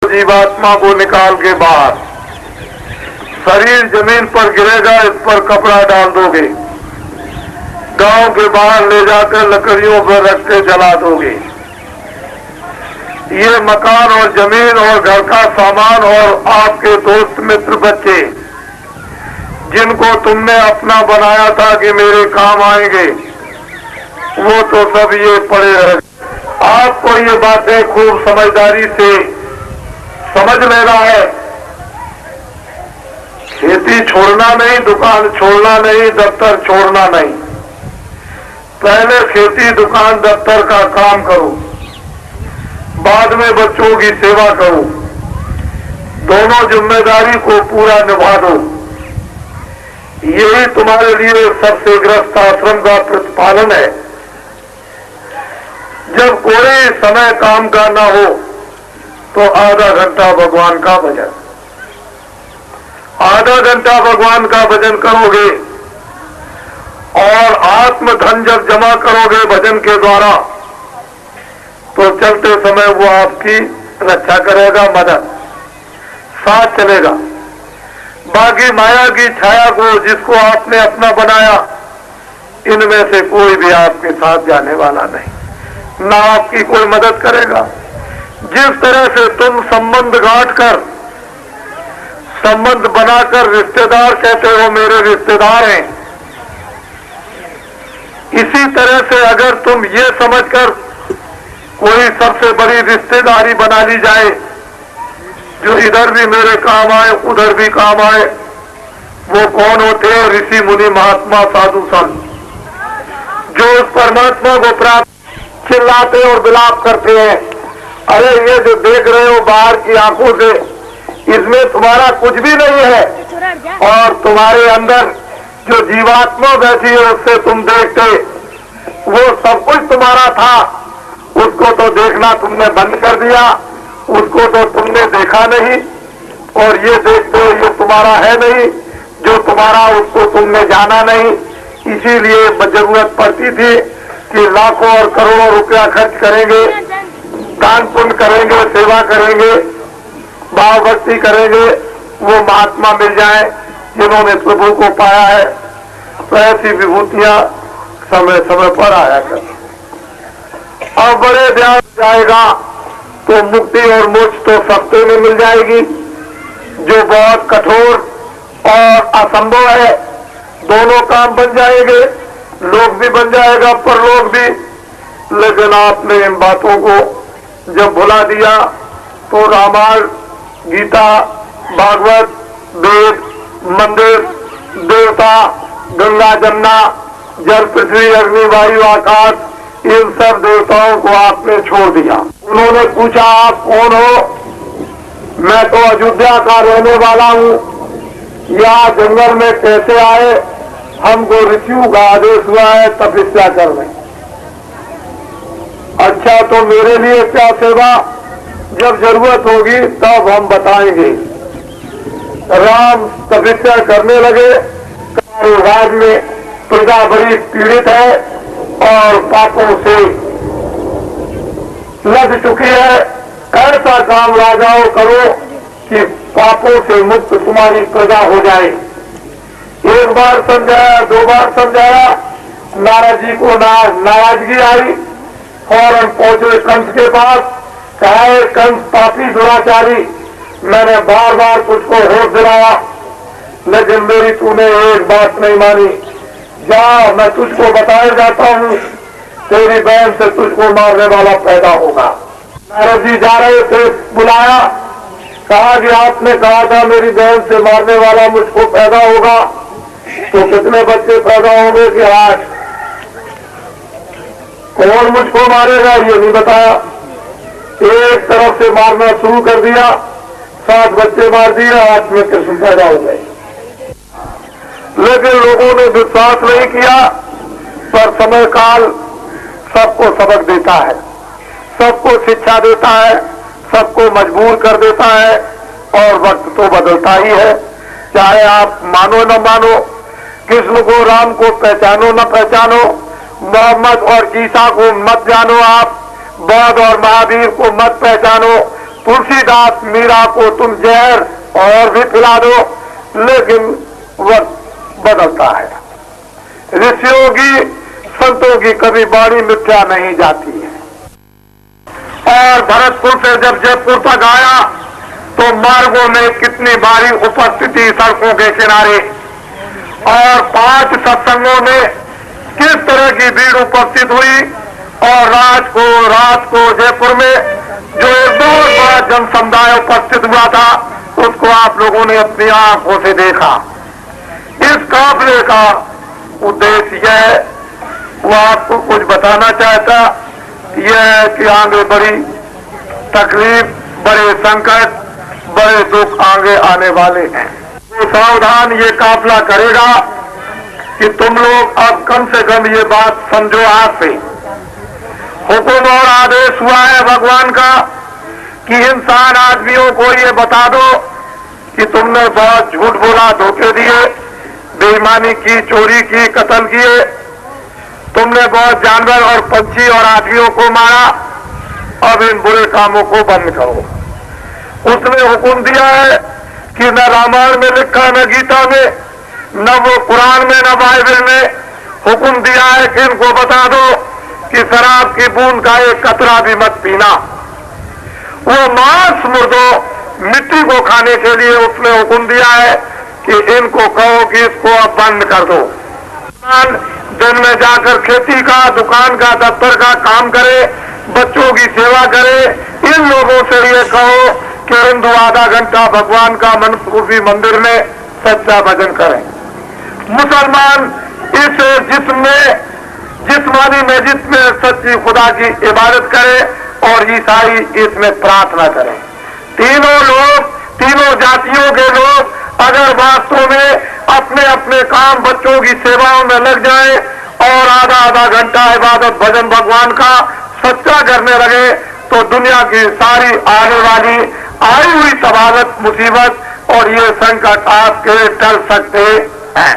जीवात्मा को निकाल के बाहर, शरीर जमीन पर गिरेगा, इस पर कपड़ा डाल दोगे, गांव के बाहर ले जाकर लकड़ियों पर रख के जला दोगे। ये मकान और जमीन और घर का सामान और आपके दोस्त मित्र बच्चे जिनको तुमने अपना बनाया था कि मेरे काम आएंगे, वो तो सब ये पड़े रहे। आपको ये बातें खूब समझदारी से समझ लेना है। खेती छोड़ना नहीं, दुकान छोड़ना नहीं, दफ्तर छोड़ना नहीं। पहले खेती, दुकान, दफ्तर का काम करो, बाद में बच्चों की सेवा करो। दोनों जिम्मेदारी को पूरा निभा दो। यही तुम्हारे लिए सबसे ग्रस्त आश्रम का प्रतिपालन है। जब कोई समय काम का ना हो तो आधा घंटा भगवान का भजन, आधा घंटा भगवान का भजन करोगे और आत्म धन जब जमा करोगे भजन के द्वारा, तो चलते समय वो आपकी रक्षा करेगा, मदद साथ चलेगा। बाकी माया की छाया को, जिसको आपने अपना बनाया, इनमें से कोई भी आपके साथ जाने वाला नहीं, ना आपकी कोई मदद करेगा। जिस तरह से तुम संबंध गांठकर, संबंध बनाकर रिश्तेदार कहते हो मेरे रिश्तेदार हैं, इसी तरह से अगर तुम ये समझकर कोई सबसे बड़ी रिश्तेदारी बना ली जाए, जो इधर भी मेरे काम आए उधर भी काम आए, वो कौन होते हैं? ऋषि मुनि महात्मा साधु संत, जो उस परमात्मा को प्राप्त चिल्लाते और विलाप करते हैं, अरे ये जो देख रहे हो बाहर की आंखों से, इसमें तुम्हारा कुछ भी नहीं है, और तुम्हारे अंदर जो जीवात्मा बैठी है उससे तुम देखते, वो सब कुछ तुम्हारा था, उसको तो देखना तुमने बंद कर दिया, उसको तो तुमने देखा नहीं, और ये देखते हो ये तुम्हारा है नहीं, जो तुम्हारा उसको तुमने जाना नहीं। इसीलिए जरूरत पड़ती थी कि लाखों और करोड़ों रुपया खर्च करेंगे, दान पुण्य करेंगे, सेवा करेंगे, भाव भक्ति करेंगे, वो महात्मा मिल जाए जिन्होंने प्रभु को पाया है। तो ऐसी विभूतियां समय समय पर आया कर। अब बड़े ध्यान जाएगा तो मुक्ति और मोक्ष तो सस्ते में मिल जाएगी, जो बहुत कठोर और असंभव है। दोनों काम बन जाएंगे, लोग भी बन जाएगा, परलोक भी। लेकिन आपने इन बातों को जब भुला दिया तो रामायण, गीता, भागवत, वेद, मंदिर, देवता, गंगा, जमुना, जल, पृथ्वी, अग्नि, वायु, आकाश, इन सब देवताओं को आपने छोड़ दिया। उन्होंने पूछा आप कौन हो? मैं तो अयोध्या का रहने वाला हूँ, यहाँ जंगल में कैसे आए? हमको ऋषियों का आदेश हुआ है तपस्या करने। अच्छा, तो मेरे लिए क्या सेवा? जब जरूरत होगी तब हम बताएंगे। राम तपस्या करने लगे। राज में प्रजा बड़ी पीड़ित है और पापों से लग चुकी है। ऐसा काम राजाओं करो कि पापों से मुक्त तुम्हारी प्रजा हो जाए। एक बार समझाया, दो बार समझाया, नारद जी को नाराजगी आई। फौरन पहुंचे कंस के पास, कहा कंस पापी दुराचारी, मैंने बार बार तुझको होश दिलाया, लेकिन मेरी तूने एक बात नहीं मानी। जा, मैं तुझको बताया जाता हूँ, तेरी बहन से तुझको मारने वाला पैदा होगा। नारद जी जा रहे थे, बुलाया, कहा कि आपने कहा था मेरी बहन से मारने वाला मुझको पैदा होगा, तो कितने बच्चे पैदा होंगे कि 8? कौन मुझको मारेगा ये नहीं बताया। एक तरफ से मारना शुरू कर दिया, 7 बच्चे मार दिए, 8 में कृष्ण पैदा हो गए। लेकिन लोगों ने विश्वास नहीं किया। पर समय काल सबको सबक देता है, सबको शिक्षा देता है, सबको मजबूर कर देता है, और वक्त तो बदलता ही है। चाहे आप मानो न मानो, कृष्ण को, राम को पहचानो न पहचानो, मोहम्मद और ईसा को मत जानो, आप बौद्ध और महावीर को मत पहचानो, तुलसीदास मीरा को तुम जहर और भी पिला दो, लेकिन वक्त बदलता है। ऋषियों की, संतों की कभी बाणी मिथ्या नहीं जाती है। और भरतपुर से जब जयपुर तक आया तो मार्गों में कितनी भारी उपस्थिति, सड़कों के किनारे, और 5 सत्संगों में किस तरह की भीड़ उपस्थित हुई। और रात को जयपुर में जो एक बहुत बड़ा जन समुदाय उपस्थित हुआ था, उसको आप लोगों ने अपनी आंखों से देखा। इस काफिले का उद्देश्य यह, वो आपको कुछ बताना चाहता, यह है कि आगे बड़ी तकलीफ, बड़े संकट, बड़े दुख आगे आने वाले हैं। तो सावधान ये काफिला करेगा कि तुम लोग अब कम से कम ये बात समझो। आज से हुक्म और आदेश हुआ है भगवान का कि इंसान आदमियों को ये बता दो कि तुमने बहुत झूठ बोला, धोखे दिए, बेईमानी की, चोरी की, कत्ल किए, तुमने बहुत जानवर और पंछी और आदमियों को मारा, अब इन बुरे कामों को बंद करो। उसने हुक्म दिया है कि न रामायण में लिखा, न गीता में, न वो कुरान में, न बाइबल में हुक्म दिया है कि इनको बता दो कि शराब की बूंद का एक कतरा भी मत पीना। वो मांस मुर्दों, मिट्टी को खाने के लिए उसने हुक्म दिया है कि इनको कहो कि इसको अब बंद कर दो। दिन में जाकर खेती का, दुकान का, दफ्तर का काम करे, बच्चों की सेवा करे। इन लोगों से ये कहो कि हिंदू आधा घंटा भगवान का मनसूफी मंदिर में सच्चा भजन करें। मुसलमान इस जिस्मानी मस्जिद में सच्ची खुदा की इबादत करे, और ईसाई इसमें प्रार्थना करें। तीनों जातियों के लोग अगर वास्तव में अपने अपने काम, बच्चों की सेवाओं में लग जाए और आधा घंटा इबादत भजन भगवान का सच्चा करने लगे, तो दुनिया की सारी आने वाली आई हुई तबादत, मुसीबत और ये संकट आपके टल सकते हैं।